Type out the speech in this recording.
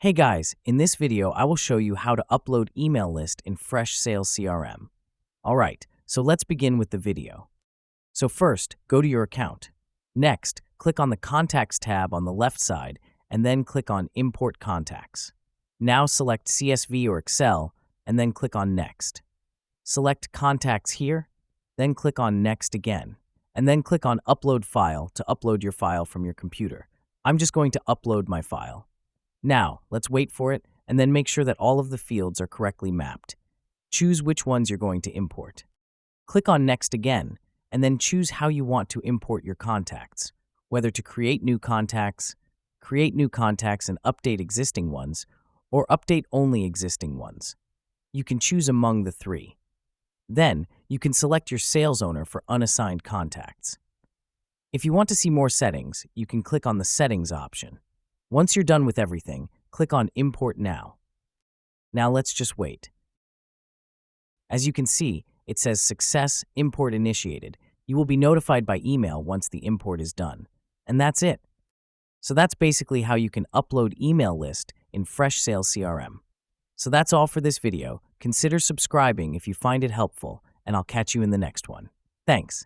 Hey guys, in this video I will show you how to upload email list in Freshsales CRM. Alright, so let's begin with the video. So first, go to your account. Next, click on the Contacts tab on the left side and then click on Import Contacts. Now select CSV or Excel and then click on Next. Select Contacts here, then click on Next again, and then click on Upload File to upload your file from your computer. I'm just going to upload my file. Now, let's wait for it and then make sure that all of the fields are correctly mapped. Choose which ones you're going to import. Click on Next again, and then choose how you want to import your contacts, whether to create new contacts and update existing ones, or update only existing ones. You can choose among the three. Then, you can select your sales owner for unassigned contacts. If you want to see more settings, you can click on the Settings option. Once you're done with everything, click on Import Now. Now let's just wait. As you can see, it says Success Import Initiated. You will be notified by email once the import is done. And that's it. So that's basically how you can upload email list in Freshsales CRM. So that's all for this video. Consider subscribing if you find it helpful, and I'll catch you in the next one. Thanks.